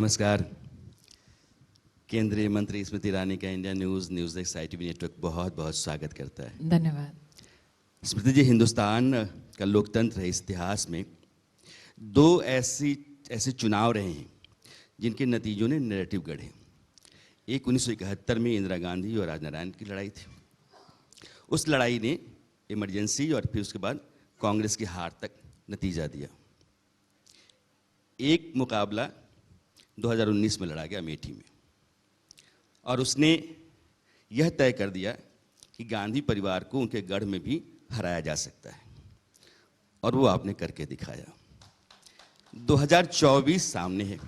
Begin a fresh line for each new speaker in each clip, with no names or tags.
नमस्कार। केंद्रीय मंत्री स्मृति ईरानी का India news x ITV network बहुत बहुत स्वागत करता है।
धन्यवाद।
स्मृति जी, हिंदुस्तान का लोकतंत्र है, इस इतिहास में दो ऐसे चुनाव रहे हैं जिनके नतीजों ने नैरेटिव गढ़े। एक 1971 में इंदिरा गांधी और राजनारायण की लड़ाई थी। उस लड़ाई ने इमरजेंसी और फिर उसके बाद कांग्रेस की हार तक नतीजा दिया। एक मुकाबला 2019 में लड़ा गया अमेठी में, और उसने यह तय कर दिया कि गांधी परिवार को उनके गढ़ में भी हराया जा सकता है, और वो आपने करके दिखाया। 2024 सामने है,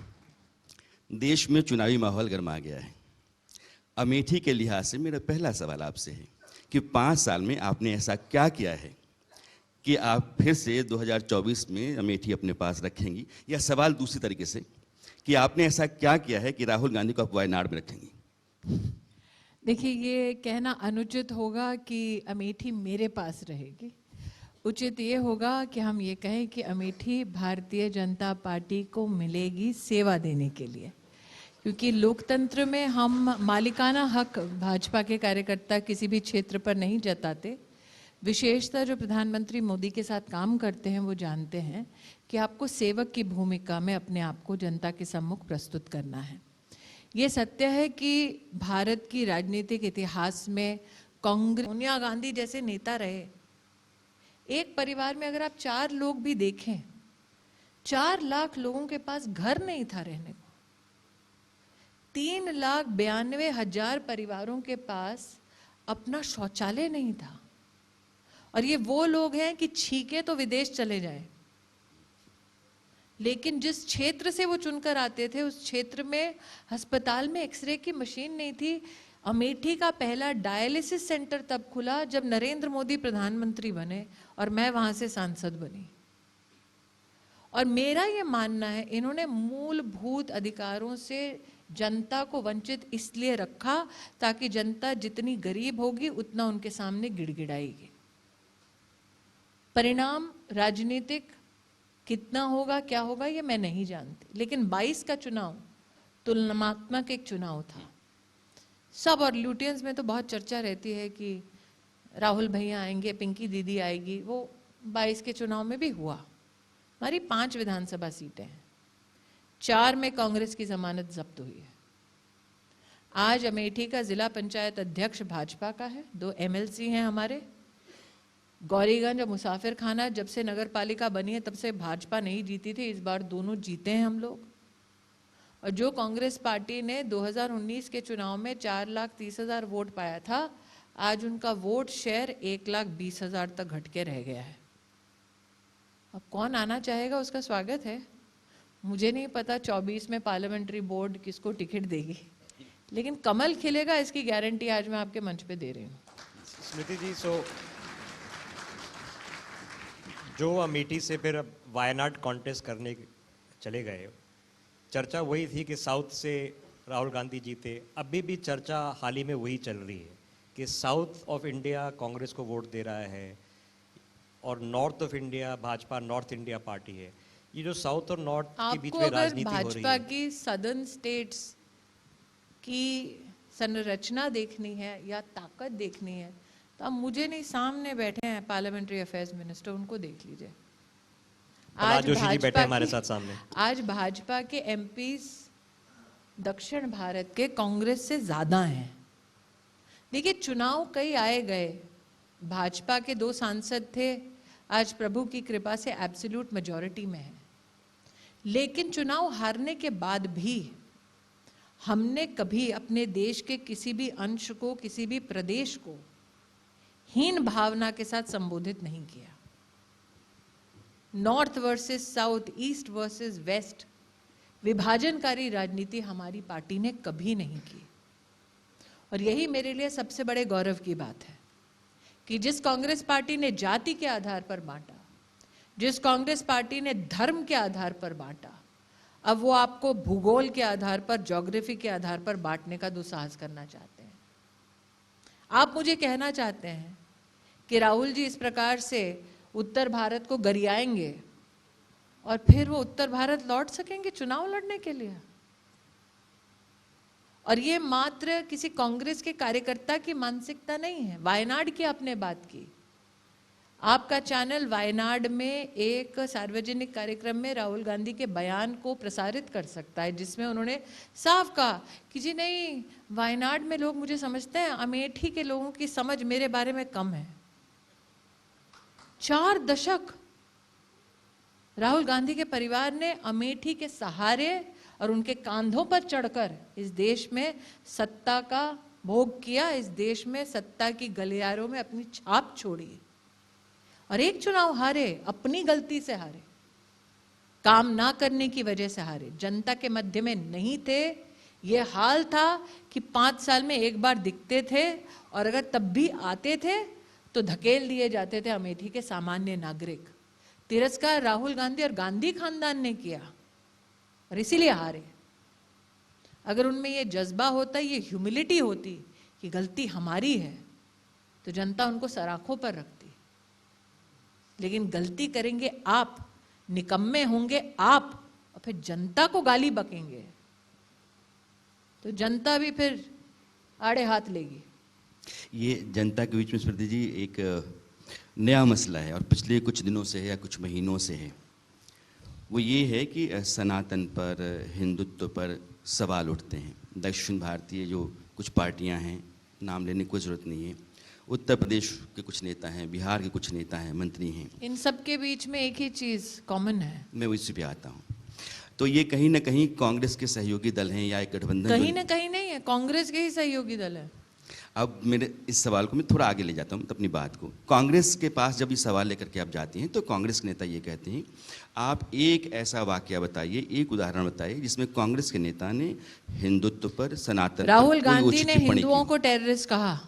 देश में चुनावी माहौल गर्मा गया है। अमेठी के लिहाज से मेरा पहला सवाल आपसे है कि 5 साल में आपने ऐसा क्या किया है कि आप फिर से 2024 में अमेठी अपने पास रखेंगी, या सवाल दूसरी तरीके से कि आपने ऐसा क्या किया है कि राहुल गांधी को आप वायनाड में रखेंगी?
देखिए, ये कहना अनुचित होगा कि अमेठी मेरे पास रहेगी। उचित ये होगा कि हम ये कहें कि अमेठी भारतीय जनता पार्टी को मिलेगी सेवा देने के लिए, क्योंकि लोकतंत्र में हम मालिकाना हक भाजपा के कार्यकर्ता किसी भी क्षेत्र पर नहीं जताते। विशेषतः जो प्रधानमंत्री मोदी के साथ काम करते हैं वो जानते हैं कि आपको सेवक की भूमिका में अपने आप को जनता के सम्मुख प्रस्तुत करना है। ये सत्य है कि भारत की राजनीतिक इतिहास में कांग्रेस, सोनिया गांधी जैसे नेता रहे। एक परिवार में अगर आप 4 लोग भी देखें, 4 लाख लोगों के पास घर नहीं था रहने को। 3,92,000 परिवारों के पास अपना शौचालय नहीं था। और ये वो लोग हैं कि छींके तो विदेश चले जाए, लेकिन जिस क्षेत्र से वो चुनकर आते थे उस क्षेत्र में अस्पताल में एक्सरे की मशीन नहीं थी। अमेठी का पहला डायलिसिस सेंटर तब खुला जब नरेंद्र मोदी प्रधानमंत्री बने और मैं वहां से सांसद बनी। और मेरा ये मानना है, इन्होंने मूलभूत अधिकारों से जनता को वंचित इसलिए रखा ताकि जनता जितनी गरीब होगी उतना उनके सामने गिड़गिड़ाएगी। परिणाम राजनीतिक कितना होगा, क्या होगा, ये मैं नहीं जानती, लेकिन 22 का चुनाव तुलनात्मक एक चुनाव था। सब और ल्यूटियंस में तो बहुत चर्चा रहती है कि राहुल भैया आएंगे, पिंकी दीदी आएगी। वो 22 के चुनाव में भी हुआ। हमारी 5 विधानसभा सीटें हैं, 4 में कांग्रेस की जमानत जब्त हुई है। आज अमेठी का जिला पंचायत अध्यक्ष भाजपा का है, 2 MLC हैं हमारे। गौरीगंज और मुसाफिर खाना जब से नगर पालिका बनी है तब से भाजपा नहीं जीती थी, इस बार दोनों जीते हैं हम लोग। और जो कांग्रेस पार्टी ने 2019 के चुनाव में 4,30,000 वोट पाया था, आज उनका वोट शेयर 1,20,000 तक घट के रह गया है। अब कौन आना चाहेगा उसका स्वागत है। मुझे नहीं पता 24 में पार्लियामेंट्री बोर्ड किसको टिकट देगी, लेकिन कमल खिलेगा इसकी गारंटी आज मैं आपके मंच पे दे रही हूँ।
स्मृति जी, जो अमेठी से फिर वायनाड कॉन्टेस्ट करने चले गए, चर्चा वही थी कि साउथ से राहुल गांधी जीते। अभी भी चर्चा हाल ही में वही चल रही है कि साउथ ऑफ इंडिया कांग्रेस को वोट दे रहा है और north of India Bhajpa north India party है। ये जो साउथ और नॉर्थ के बीच में राजनीति हो रही है,
भाजपा की सदर्न स्टेट्स की संरचना देखनी है या ताकत देखनी है तो अब मुझे नहीं, सामने बैठे हैं पार्लियामेंट्री अफेयर्स मिनिस्टर, उनको देख लीजिए।
आज जोशी जी बैठे हमारे साथ सामने।
आज भाजपा के MPs दक्षिण भारत के कांग्रेस से ज्यादा हैं। देखिए, चुनाव कई आए गए, भाजपा के 2 सांसद थे, आज प्रभु की कृपा से एब्सोल्यूट मेजॉरिटी में है। लेकिन चुनाव हारने के बाद भी हमने कभी अपने देश के किसी भी अंश को, किसी भी प्रदेश को हीन भावना के साथ संबोधित नहीं किया। North versus south, east versus west, विभाजनकारी राजनीति हमारी पार्टी ने कभी नहीं की। और यही मेरे लिए सबसे बड़े गौरव की बात है कि जिस कांग्रेस पार्टी ने जाति के आधार पर बांटा, जिस कांग्रेस पार्टी ने धर्म के आधार पर बांटा, अब वो आपको भूगोल के आधार पर, ज्योग्राफी के आधार पर बांटने का दुस्साहस करना चाहते हैं। आप मुझे कहना चाहते हैं कि राहुल जी इस प्रकार से उत्तर भारत को गरियाएंगे और फिर वो उत्तर भारत लौट सकेंगे चुनाव लड़ने के लिए? और ये मात्र किसी कांग्रेस के कार्यकर्ता की मानसिकता नहीं है। वायनाड की आपने बात की, आपका चैनल वायनाड में एक सार्वजनिक कार्यक्रम में राहुल गांधी के बयान को प्रसारित कर सकता है, जिसमें उन्होंने साफ कहा कि जी नहीं, वायनाड में लोग मुझे समझते हैं, अमेठी के लोगों की समझ मेरे बारे में कम है। 4 दशक राहुल गांधी के परिवार ने अमेठी के सहारे और उनके कांधों पर चढ़कर इस देश में सत्ता का भोग किया, इस देश में सत्ता की गलियारों में अपनी छाप छोड़ी, और एक चुनाव हारे, अपनी गलती से हारे, काम ना करने की वजह से हारे, जनता के मध्य में नहीं थे। ये हाल था कि 5 साल में एक बार दिखते थे, और अगर तब भी आते थे तो धकेल दिए जाते थे अमेठी के सामान्य नागरिक। तिरस्कार राहुल गांधी और गांधी खानदान ने किया और इसीलिए हारे। अगर उनमें ये जज्बा होता, ये ह्यूमिलिटी होती कि गलती हमारी है, तो जनता उनको सराखों पर रखती। लेकिन गलती करेंगे आप, निकम्मे होंगे आप, और फिर जनता को गाली बकेंगे, तो जनता भी फिर आड़े हाथ लेगी।
ये जनता के बीच में स्मृति जी एक नया मसला है, और पिछले कुछ दिनों से है या कुछ महीनों से है। वो ये है कि सनातन पर, हिंदुत्व पर सवाल उठते हैं। दक्षिण भारतीय जो कुछ पार्टियां हैं, नाम लेने की कोई ज़रूरत नहीं है, उत्तर प्रदेश के कुछ नेता हैं, बिहार के कुछ नेता हैं, मंत्री हैं,
इन सब के बीच में एक ही चीज़ कॉमन है।
मैं उसी पे आता हूँ। तो ये कहीं ना कहीं कांग्रेस के सहयोगी दल हैं या एक गठबंधन?
कहीं ना कहीं नहीं है, कांग्रेस के ही सहयोगी दल है।
अब मेरे इस सवाल को मैं थोड़ा आगे ले जाता हूँ, अपनी बात को। कांग्रेस के पास जब ये सवाल लेकर के आप जाती हैं, तो कांग्रेस के नेता ये कहते हैं, आप एक ऐसा वाकया बताइए, एक उदाहरण बताइए जिसमें कांग्रेस के नेता ने हिंदुत्व पर, सनातन पर
राहुल
कोई
गांधी
उचित
ने
टिप्पणी
हिंदुओं
की।
को टेररिस्ट कहा।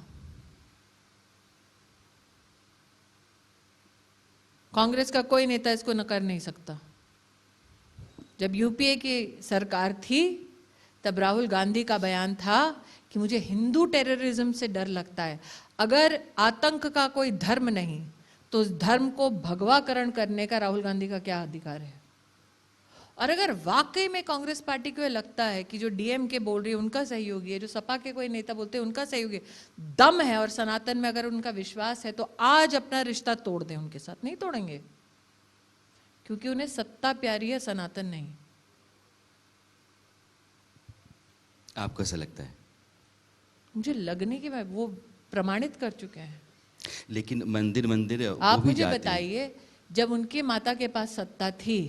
कांग्रेस का कोई नेता इसको न कर नहीं सकता। जब यूपीए की सरकार थी, तब राहुल गांधी का बयान था कि मुझे हिंदू टेररिज्म से डर लगता है। अगर आतंक का कोई धर्म नहीं, तो उस धर्म को भगवाकरण करने का राहुल गांधी का क्या अधिकार है? और अगर वाकई में कांग्रेस पार्टी को लगता है कि जो डीएमके बोल रही है उनका सहयोगी है, जो सपा के कोई नेता बोलते हैं उनका सहयोगी है, दम है और सनातन में अगर उनका विश्वास है, तो आज अपना रिश्ता तोड़ दें उनके साथ। नहीं तोड़ेंगे, क्योंकि उन्हें सत्ता प्यारी है, सनातन नहीं।
आपको ऐसा लगता है?
मुझे लगने की बात, वो प्रमाणित कर चुके हैं।
लेकिन मंदिर मंदिर
आप
वो भी
मुझे
जाते हैं।
बताइए, जब उनकी माता के पास सत्ता थी,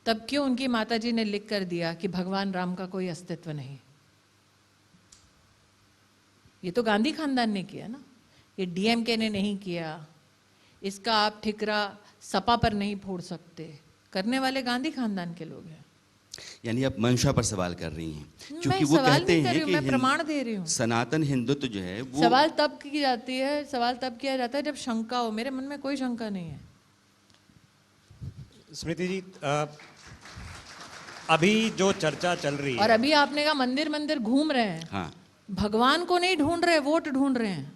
तब क्यों उनकी माताजी ने लिख कर दिया कि भगवान राम का कोई अस्तित्व नहीं? ये तो गांधी खानदान ने किया ना, ये डीएमके ने नहीं किया। इसका आप ठिकरा सपा पर नहीं फोड़ सकते, करने वाले गांधी खानदान के लोग हैं।
यानी आप मंशा पर सवाल कर रही हैं,
मैं
क्योंकि वो
सवाल
कहते
नहीं कर
हैं
रही हूं,
कि
मैं प्रमाण दे रही हूँ।
सनातन हिंदुत्व जो है वो
सवाल तब की जाती है, सवाल तब किया जाता है जब शंका हो। मेरे मन में कोई शंका नहीं है।
स्मृति जी, अभी जो चर्चा चल रही
और
है,
अभी आपने कहा मंदिर मंदिर घूम रहे हैं।
हाँ,
भगवान को नहीं ढूंढ रहे, वोट ढूंढ रहे हैं।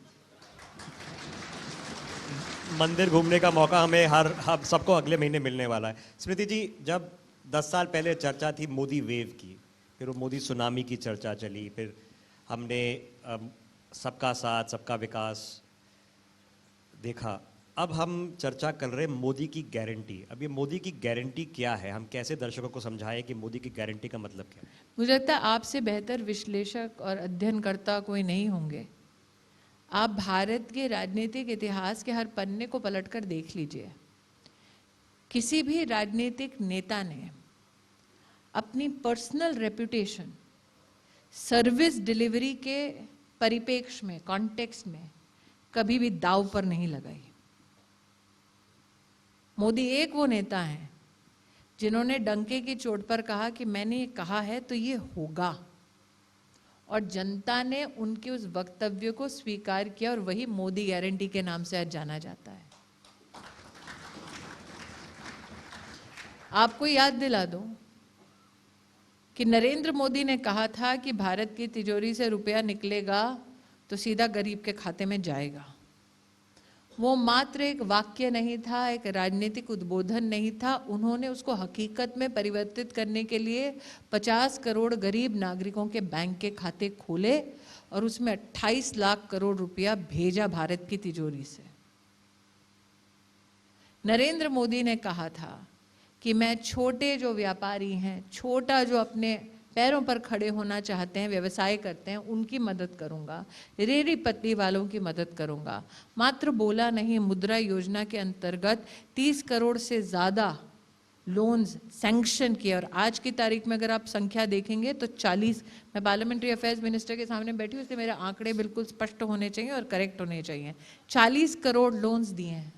मंदिर घूमने का मौका हम सबको अगले महीने मिलने वाला है। स्मृति जी, जब 10 साल पहले चर्चा थी मोदी वेव की, फिर वो मोदी सुनामी की चर्चा चली, फिर हमने सबका साथ सबका विकास देखा। अब हम चर्चा कर रहे हैं मोदी की गारंटी। अब ये मोदी की गारंटी क्या है? हम कैसे दर्शकों को समझाएं कि मोदी की गारंटी का मतलब क्या है?
मुझे लगता है आपसे बेहतर विश्लेषक और अध्ययनकर्ता कोई नहीं होंगे। आप भारत के राजनीतिक इतिहास के हर पन्ने को पलटकर देख लीजिए। किसी भी राजनीतिक नेता ने अपनी पर्सनल रेपुटेशन सर्विस डिलीवरी के परिप्रेक्ष्य में, कॉन्टेक्स्ट में कभी भी दांव पर नहीं लगाई। मोदी एक वो नेता हैं जिन्होंने डंके की चोट पर कहा कि मैंने ये कहा है तो ये होगा, और जनता ने उनके उस वक्तव्य को स्वीकार किया, और वही मोदी गारंटी के नाम से आज जाना जाता है। आपको याद दिला दूं कि नरेंद्र मोदी ने कहा था कि भारत की तिजोरी से रुपया निकलेगा तो सीधा गरीब के खाते में जाएगा। वो मात्र एक वाक्य नहीं था, एक राजनीतिक उद्बोधन नहीं था, उन्होंने उसको हकीकत में परिवर्तित करने के लिए 50 करोड़ गरीब नागरिकों के बैंक के खाते खोले और उसमें 28 लाख करोड़ रुपया भेजा भारत की तिजोरी से। नरेंद्र मोदी ने कहा था कि मैं छोटे जो व्यापारी हैं, छोटा जो अपने पैरों पर खड़े होना चाहते हैं, व्यवसाय करते हैं, उनकी मदद करूंगा, रेहड़ी पटरी वालों की मदद करूंगा। मात्र बोला नहीं, मुद्रा योजना के अंतर्गत 30 करोड़ से ज़्यादा लोन्स सैंक्शन किए और आज की तारीख में अगर आप संख्या देखेंगे तो 40, मैं पार्लियामेंट्री अफेयर्स मिनिस्टर के सामने बैठी हूँ, इसलिए मेरे आंकड़े बिल्कुल स्पष्ट होने चाहिए और करेक्ट होने चाहिए। 40 करोड़ लोन्स दिए हैं।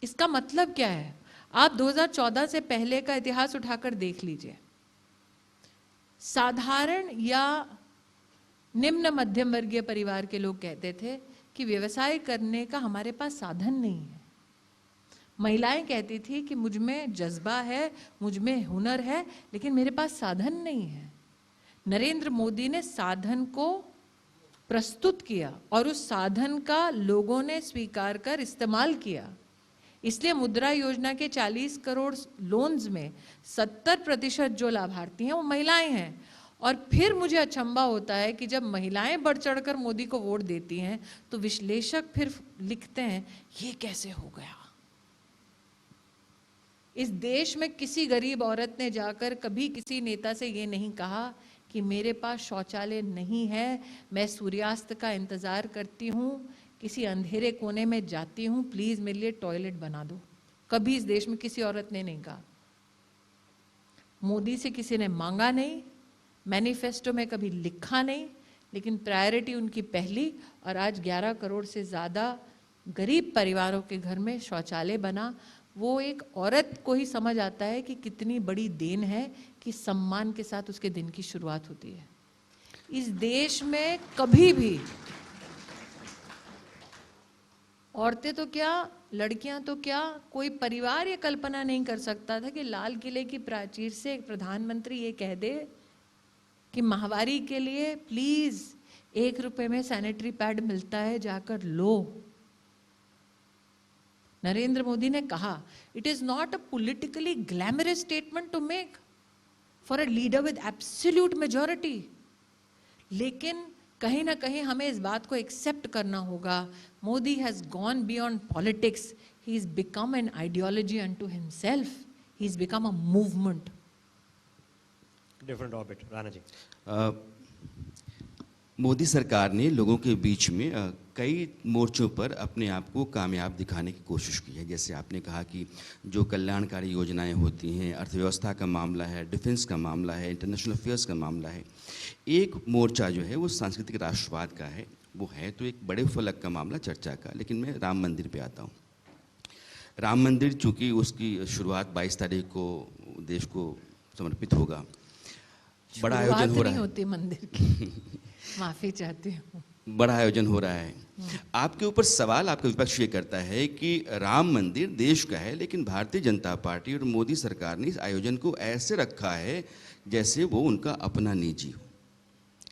इसका मतलब क्या है? आप 2014 से पहले का इतिहास उठाकर देख लीजिए। साधारण या निम्न मध्यम वर्गीय परिवार के लोग कहते थे कि व्यवसाय करने का हमारे पास साधन नहीं है। महिलाएं कहती थी कि मुझ में जज्बा है, मुझ में हुनर है, लेकिन मेरे पास साधन नहीं है। नरेंद्र मोदी ने साधन को प्रस्तुत किया और उस साधन का लोगों ने स्वीकार कर इस्तेमाल किया। इसलिए मुद्रा योजना के 40 करोड़ लोन्स में 70% जो लाभार्थी हैं वो महिलाएं हैं। और फिर मुझे अचंभा होता है कि जब महिलाएं बढ़ चढ़कर मोदी को वोट देती हैं तो विश्लेषक फिर लिखते हैं ये कैसे हो गया। इस देश में किसी गरीब औरत ने जाकर कभी किसी नेता से ये नहीं कहा कि मेरे पास शौचालय नहीं है, मैं सूर्यास्त का इंतजार करती हूँ, किसी अंधेरे कोने में जाती हूं, प्लीज मेरे लिए टॉयलेट बना दो। कभी इस देश में किसी औरत ने नहीं कहा। मोदी से किसी ने मांगा नहीं, मैनिफेस्टो में कभी लिखा नहीं, लेकिन प्रायोरिटी उनकी पहली। और आज 11 करोड़ से ज्यादा गरीब परिवारों के घर में शौचालय बना। वो एक औरत को ही समझ आता है कि कितनी बड़ी देन है कि सम्मान के साथ उसके दिन की शुरुआत होती है। इस देश में कभी भी औरतें तो क्या, लड़कियां तो क्या, कोई परिवार ये कल्पना नहीं कर सकता था कि लाल किले की प्राचीर से एक प्रधानमंत्री ये कह दे कि माहवारी के लिए प्लीज 1 रुपए में सैनिटरी पैड मिलता है, जाकर लो। नरेंद्र मोदी ने कहा it is not a politically glamorous statement to make for a leader with absolute majority, लेकिन कहीं ना कहीं हमें इस बात को एक्सेप्ट करना होगा। Modi has gone beyond politics, he is become an ideology unto himself, he is become a movement.
Different orbit. Rana ji.
Modi सरकार ने लोगों के बीच में कई मोर्चों पर अपने आप को कामयाब दिखाने की कोशिश की है। जैसे आपने कहा कि जो कल्याणकारी योजनाएं होती हैं, अर्थव्यवस्था का मामला है, डिफेंस का मामला है, इंटरनेशनल अफेयर्स का मामला है। एक मोर्चा जो है वो सांस्कृतिक राष्ट्रवाद का है, वो है तो एक बड़े फलक का मामला चर्चा का। लेकिन मैं राम मंदिर पे आता हूँ। राम मंदिर चूँकि उसकी शुरुआत 22 तारीख को देश को समर्पित होगा, बड़ा आयोजन हो रहा है।
होती मंदिर की माफी चाहती हूँ।
बड़ा आयोजन हो रहा है। आपके ऊपर सवाल आपका विपक्ष ये करता है कि राम मंदिर देश का है, लेकिन भारतीय जनता पार्टी और मोदी सरकार ने इस आयोजन को ऐसे रखा है जैसे वो उनका अपना निजी हो।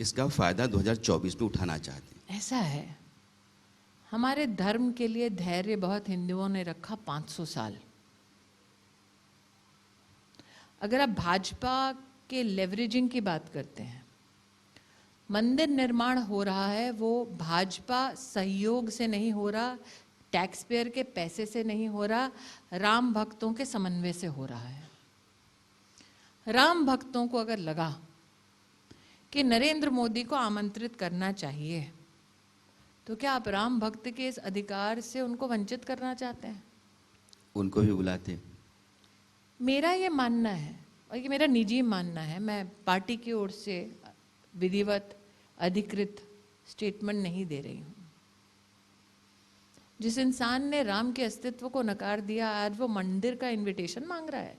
इसका फायदा 2024 में उठाना चाहते हैं।
ऐसा है, हमारे धर्म के लिए धैर्य बहुत हिंदुओं ने रखा 500 साल। अगर आप भाजपा के लेवरेजिंग की बात करते हैं, मंदिर निर्माण हो रहा है वो भाजपा सहयोग से नहीं हो रहा, टैक्स पेयर के पैसे से नहीं हो रहा, राम भक्तों के समन्वय से हो रहा है। राम भक्तों को अगर लगा कि नरेंद्र मोदी को आमंत्रित करना चाहिए, तो क्या आप राम भक्त के इस अधिकार से उनको वंचित करना चाहते हैं?
उनको भी बुलाते।
मेरा ये मानना है, और ये मेरा निजी मानना है, मैं पार्टी की ओर से विधिवत अधिकृत स्टेटमेंट नहीं दे रही हूं। जिस इंसान ने राम के अस्तित्व को नकार दिया, आज वो मंदिर का इनविटेशन मांग रहा है।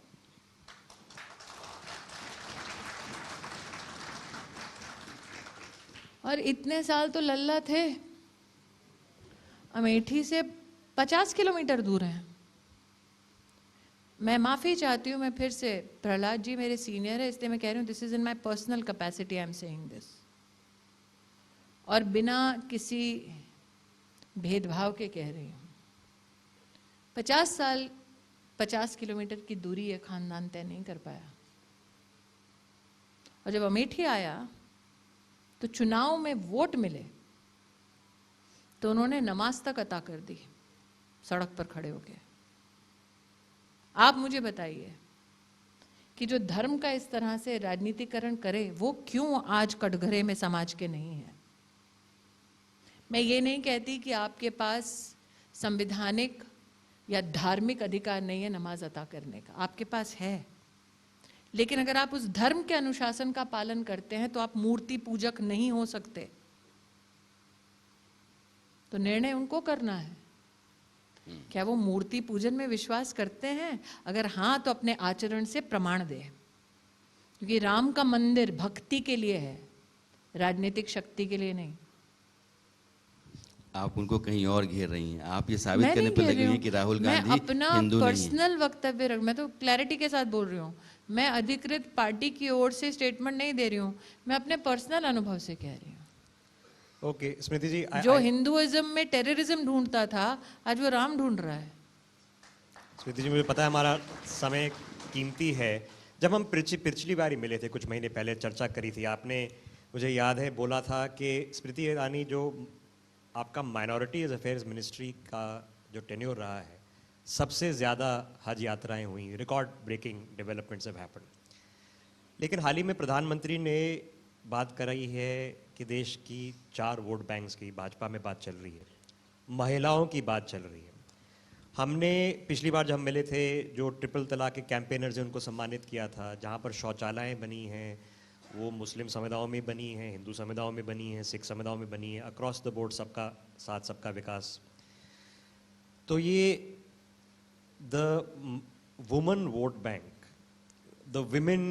और इतने साल तो लल्ला थे, अमेठी से 50 किलोमीटर दूर हैं। मैं माफ़ी चाहती हूँ, मैं फिर से, प्रहलाद जी मेरे सीनियर है इसलिए मैं कह रही हूँ, this is in my personal capacity I am saying this. और बिना किसी भेदभाव के कह रही हूँ। 50 साल 50 किलोमीटर की दूरी ये खानदान तय नहीं कर पाया, और जब अमेठी आया तो चुनाव में वोट मिले तो उन्होंने नमाज तक अता कर दी सड़क पर खड़े होके। आप मुझे बताइए कि जो धर्म का इस तरह से राजनीतिकरण करे वो क्यों आज कटघरे में समाज के नहीं है। मैं ये नहीं कहती कि आपके पास संवैधानिक या धार्मिक अधिकार नहीं है नमाज अता करने का, आपके पास है, लेकिन अगर आप उस धर्म के अनुशासन का पालन करते हैं तो आप मूर्ति पूजक नहीं हो सकते। तो निर्णय उनको करना है, क्या वो मूर्ति पूजन में विश्वास करते हैं? अगर हाँ तो अपने आचरण से प्रमाण दें, क्योंकि राम का मंदिर भक्ति के लिए है, राजनीतिक शक्ति के लिए नहीं।
आप उनको कहीं और घेर रही हैं। आप ये साबित
मैं
करने
नहीं
पर
कह
लगी
रही
हैं
हूँ,
कि राहुल
मैं
गांधी
अपना
हिंदू नहीं है।
पर्सनल वक्तव्य रख, मैं तो क्लैरिटी के साथ बोल रही हूँ, मैं अधिकृत पार्टी की ओर से स्टेटमेंट नहीं दे रही हूँ, मैं अपने पर्सनल अनुभव से कह रही हूँ।
ओके स्मृति जी,
जो हिंदुइज्म में टेररिज्म ढूंढता था आज वो राम ढूंढ रहा है।
स्मृति जी, मुझे पता है हमारा समय कीमती है। जब हम पिछली बार ही मिले थे, कुछ महीने पहले चर्चा करी थी, आपने मुझे याद है बोला था कि स्मृति ईरानी जो आपका माइनॉरिटीज अफेयर्स मिनिस्ट्री का जो टेन्योर रहा है, सबसे ज़्यादा हज यात्राएं हुई, record breaking developments have happened. लेकिन हाल ही में प्रधानमंत्री ने बात कराई है कि देश की 4 वोट बैंक्स की भाजपा में बात चल रही है, महिलाओं की बात चल रही है। हमने पिछली बार जब हम मिले थे जो ट्रिपल तलाक के कैंपेनर्स हैं उनको सम्मानित किया था, जहाँ पर शौचालयें बनी हैं वो मुस्लिम समुदायों में बनी हैं, हिंदू समुदायों में बनी हैं, सिख समुदायों में बनी हैं, अक्रॉस द बोर्ड सबका साथ सबका विकास। तो ये the woman vote bank, the women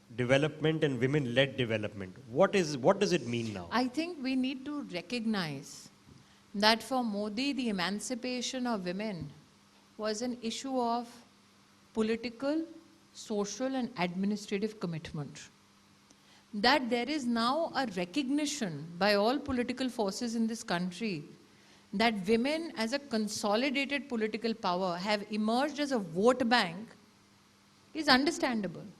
development and women led development, what does it mean now?
I think we need to recognize that for Modi the emancipation of women was an issue of political, social and administrative commitment. That there is now a recognition by all political forces in this country that women as a consolidated political power have emerged as a vote bank is understandable.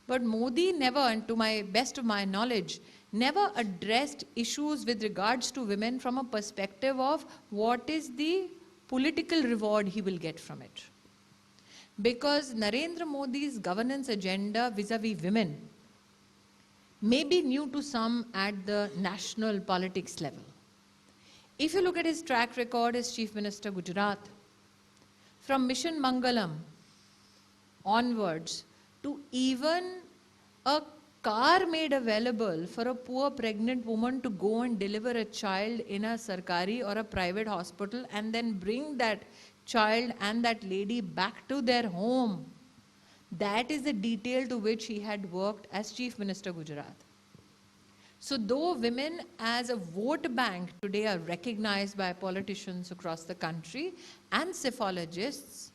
But Modi never, and to my best of my knowledge, never addressed issues with regards to women from a perspective of what is the political reward he will get from it. Because Narendra Modi's governance agenda vis-a-vis women may be new to some at the national politics level. If you look at his track record as Chief Minister Gujarat, from Mission Mangalam onwards, to even a car made available for a poor pregnant woman to go and deliver a child in a sarkari or a private hospital and then bring that child and that lady back to their home. That is the detail to which he had worked as Chief Minister Gujarat. So though women as a vote bank today are recognized by politicians across the country and psephologists,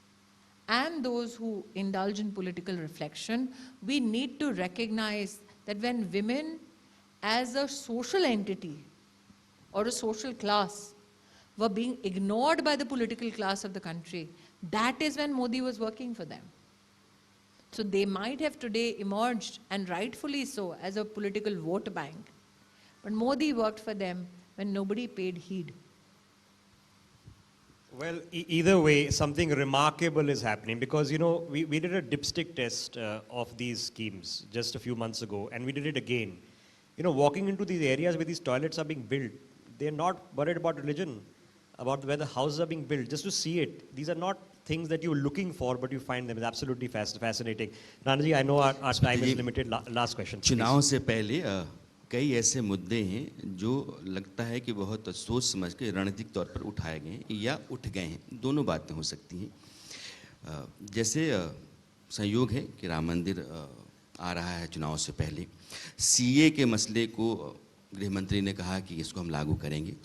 and those who indulge in political reflection, we need to recognize that when women as a social entity or a social class were being ignored by the political class of the country, that is when Modi was working for them. So they might have today emerged, and rightfully so, as a political vote bank. But Modi worked for them when nobody paid heed.
Well, either way, something remarkable is happening because, you know, we did a dipstick test of these schemes just a few months ago, and we did it again. You know, walking into these areas where these toilets are being built, they're not worried about religion, about where the houses are being built, just to see it. These are not things that you're looking for, but you find them. It's absolutely fascinating. Rana ji, I know our time is limited. Last question.
चुनाव से पहले कई ऐसे मुद्दे हैं जो लगता है कि बहुत सोच समझ के रणनीतिक तौर पर उठाए गए हैं या उठ गए हैं, दोनों बातें हो सकती हैं। जैसे संयोग है कि राम मंदिर आ रहा है चुनाव से पहले, सीए के मसले को गृह मंत्री ने कहा कि इसको हम लागू करेंगे।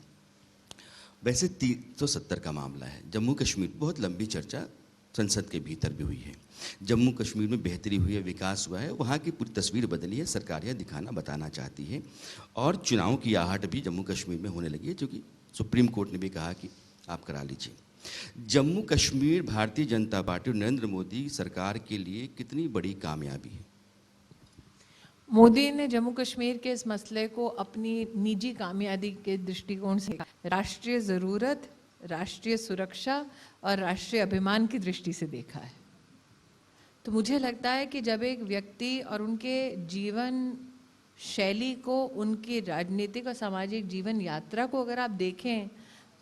वैसे 370 का मामला है। जम्मू कश्मीर बहुत लंबी चर्चा संसद के भीतर भी हुई है। जम्मू कश्मीर में बेहतरी हुई है, विकास हुआ है, वहाँ की पूरी तस्वीर बदली है, सरकार यह दिखाना बताना चाहती है। और चुनाव की आहट भी जम्मू कश्मीर में होने लगी है, जो कि सुप्रीम कोर्ट ने भी कहा कि आप करा लीजिए। जम्मू कश्मीर भारतीय जनता पार्टी और नरेंद्र मोदी सरकार के लिए कितनी बड़ी कामयाबी है?
मोदी ने जम्मू कश्मीर के इस मसले को अपनी निजी कामयाबी के दृष्टिकोण से राष्ट्रीय ज़रूरत, राष्ट्रीय सुरक्षा और राष्ट्रीय अभिमान की दृष्टि से देखा है। तो मुझे लगता है कि जब एक व्यक्ति और उनके जीवन शैली को, उनकी राजनीतिक और सामाजिक जीवन यात्रा को अगर आप देखें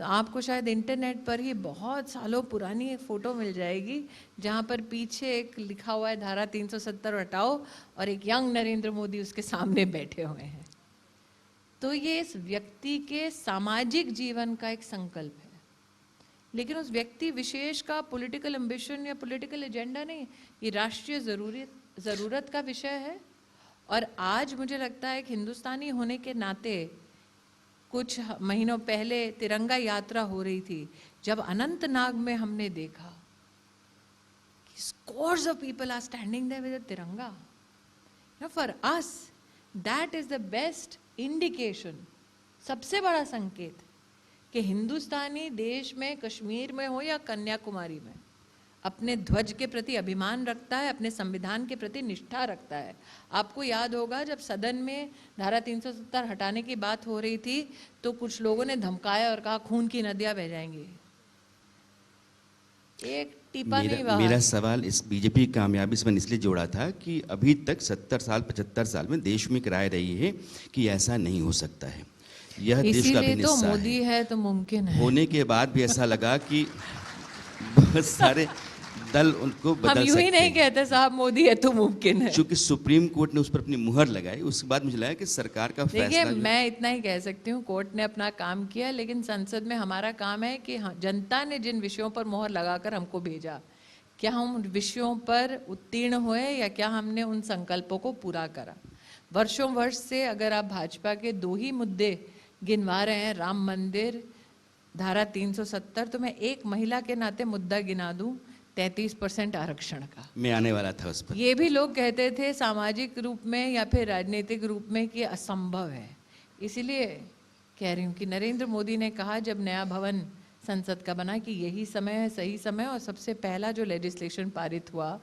तो आपको शायद इंटरनेट पर ही बहुत सालों पुरानी एक फ़ोटो मिल जाएगी जहाँ पर पीछे एक लिखा हुआ है धारा 370 हटाओ और एक यंग नरेंद्र मोदी उसके सामने बैठे हुए हैं। तो ये इस व्यक्ति के सामाजिक जीवन का एक संकल्प है, लेकिन उस व्यक्ति विशेष का पॉलिटिकल एम्बिशन या पॉलिटिकल एजेंडा नहीं, ये राष्ट्रीय ज़रूरत का विषय है। और आज मुझे लगता है कि हिंदुस्तानी होने के नाते कुछ महीनों पहले तिरंगा यात्रा हो रही थी, जब अनंतनाग में हमने देखा कि scores of people are standing there with a तिरंगा, for us that is the best indication, सबसे बड़ा संकेत कि हिंदुस्तानी देश में, कश्मीर में हो या कन्याकुमारी में, अपने ध्वज के प्रति अभिमान रखता है, अपने संविधान के प्रति निष्ठा रखता है। आपको याद होगा जब सदन में धारा 370 हटाने की बात हो रही थी तो कुछ लोगों ने धमकाया और कहा खून की नदियां बह जाएंगी। एक टीपा नहीं बहा।
मेरा सवाल इस बीजेपी की कामयाबी से मैंने इसलिए जोड़ा था कि अभी तक 70 साल 75 साल में देश में राय रही है कि ऐसा नहीं हो सकता है। यह देश का भी
इसीलिए तो
हिस्सा
मोदी है तो मुमकिन है।
होने के बाद भी ऐसा लगा कि बहुत सारे दल उनको बदल सकते हैं।
हम यूं ही नहीं कहते साहब मोदी है तो मुमकिन है।
क्योंकि सुप्रीम कोर्ट ने उस पर अपनी मुहर लगाई, उसके बाद मुझे लगा कि सरकार का
देखिए,
फैसला
मैं इतना ही कह सकती हूँ, कोर्ट ने अपना काम किया, लेकिन संसद में हमारा काम है कि जनता ने जिन विषयों पर मुहर लगाकर हमको भेजा, क्या हम उन विषयों पर उत्तीर्ण हुए या क्या हमने उन संकल्पों को पूरा करा। वर्षों वर्ष से अगर आप भाजपा के 2 ही मुद्दे गिनवा रहे हैं, राम मंदिर, धारा 370, तो मैं एक महिला के नाते मुद्दा गिना दूं 33% आरक्षण का।
मैं आने वाला था उस पर।
ये भी लोग कहते थे सामाजिक रूप में या फिर राजनीतिक रूप में कि असंभव है। इसीलिए कह रही हूँ कि नरेंद्र मोदी ने कहा जब नया भवन संसद का बना कि यही समय है, सही समय, और सबसे पहला जो लेजिस्लेशन पारित हुआ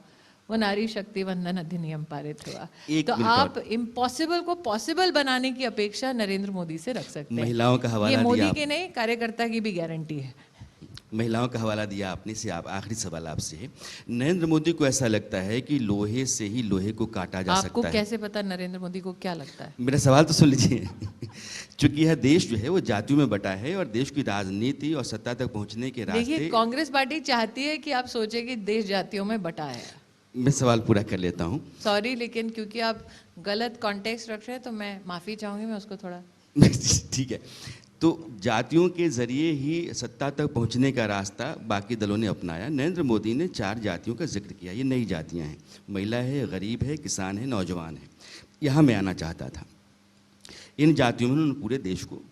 वो नारी शक्ति वंदन अधिनियम पारित हुआ। तो आप इम्पॉसिबल को पॉसिबल बनाने की अपेक्षा नरेंद्र मोदी से रख सकते हैं।
महिलाओं का हवाला
ये
दिया
मोदी की नहीं, कार्यकर्ता की भी गारंटी है।
महिलाओं का हवाला दिया आपने से। आप आखिरी सवाल आपसे है, नरेंद्र मोदी को ऐसा लगता है कि लोहे से ही लोहे को काटा जा सकता है।
आपको कैसे पता नरेंद्र मोदी को क्या लगता है?
मेरा सवाल तो सुन लीजिए। चूंकि यह देश जो है वो जातियों में बटा है और देश की राजनीति और सत्ता तक पहुंचने के रास्ते।
देखिए, कांग्रेस पार्टी चाहती है कि आप सोचे कि देश जातियों में बटा है।
मैं सवाल पूरा कर लेता हूँ।
सॉरी, लेकिन क्योंकि आप गलत कॉन्टेक्स्ट रख रहे हैं तो मैं माफी चाहूंगी, मैं उसको थोड़ा
ठीक है। तो जातियों के जरिए ही सत्ता तक पहुंचने का रास्ता बाकी दलों ने अपनाया। नरेंद्र मोदी ने 4 जातियों का जिक्र किया। ये नई जातियां हैं, महिला है, गरीब है, किसान है, नौजवान है। यहाँ मैं आना चाहता था। इन जातियों में उन्होंने पूरे देश को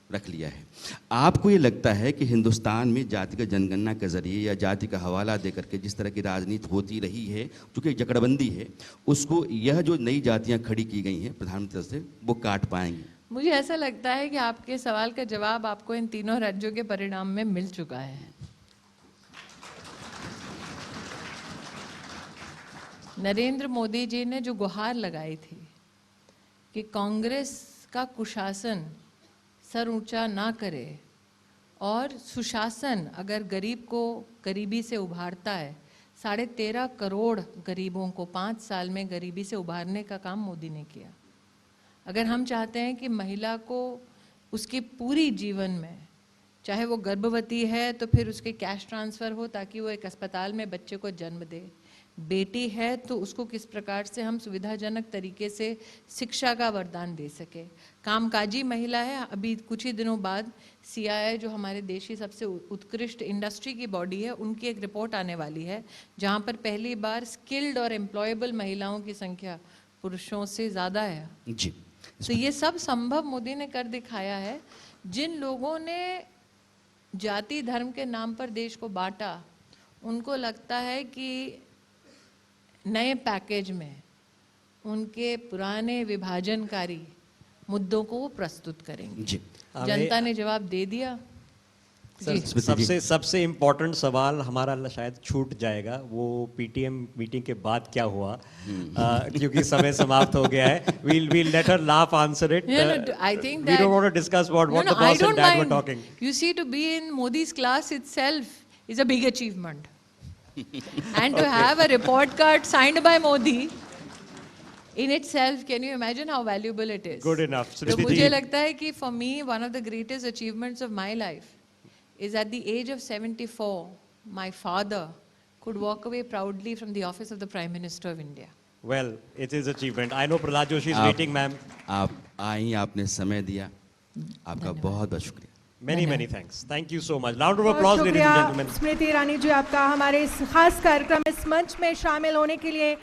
रख लिया है। आपको ये लगता है कि हिंदुस्तान में जातिगत जनगणना के जरिए या जाति का हवाला देकर के जिस तरह की राजनीति होती रही है, चूँकि जकड़बंदी है, उसको यह जो नई जातियाँ खड़ी की गई हैं प्रधानमंत्री से, वो काट पाएंगी?
मुझे ऐसा लगता है कि आपके सवाल का जवाब आपको इन तीनों राज्यों के परिणाम में मिल चुका है। नरेंद्र मोदी जी ने जो गुहार लगाई थी कि कांग्रेस का कुशासन सर ऊंचा ना करे और सुशासन अगर गरीब को गरीबी से उभारता है, 13.5 करोड़ गरीबों को 5 साल में गरीबी से उभारने का काम मोदी ने किया। अगर हम चाहते हैं कि महिला को उसके पूरी जीवन में, चाहे वो गर्भवती है तो फिर उसके कैश ट्रांसफ़र हो ताकि वो एक अस्पताल में बच्चे को जन्म दे, बेटी है तो उसको किस प्रकार से हम सुविधाजनक तरीके से शिक्षा का वरदान दे सके, कामकाजी महिला है। अभी कुछ ही दिनों बाद CII जो हमारे देश की सबसे उत्कृष्ट इंडस्ट्री की बॉडी है, उनकी एक रिपोर्ट आने वाली है जहाँ पर पहली बार स्किल्ड और एम्प्लॉयबल महिलाओं की संख्या पुरुषों से ज़्यादा है
जी।
तो ये सब संभव मोदी ने कर दिखाया है। जिन लोगों ने जाति धर्म के नाम पर देश को बांटा, उनको लगता है कि नए पैकेज में उनके पुराने विभाजनकारी मुद्दों को वो प्रस्तुत करेंगे।
जी।
जनता ने जवाब दे दिया। जी
स्मृति जी,
सबसे इम्पोर्टेंट सवाल हमारा शायद छूट जाएगा, वो पीटीएम मीटिंग के बाद क्या हुआ, क्योंकि समय समाप्त हो गया है. We'll let her laugh answer it.
I think
We
that
don't want to discuss what
no,
the
I
boss and
don't
dad were
mind.
talking.
You see, to be in Modi's class itself is a big achievement. And to have a report card signed by Modi in itself, can you imagine how valuable it is?
Good enough.
तो
Smriti
मुझे
ji,
लगता है कि for me one of the greatest achievements of my life is at the age of 74 my father could walk away proudly from the office of the Prime Minister of India.
well, it is achievement. I know Prahlad Joshi is
आप-
waiting, ma'am.
आप आई, आपने समय दिया, आपका बहुत बहुत शुक्रिया.
Many thanks. Thank you so much. Round of
बहुत
applause, ladies and
शुक्रिया
gentlemen.
स्मृति ईरानी जी आपका हमारे इस खास कार्यक्रम इस मंच में शामिल होने के लिए.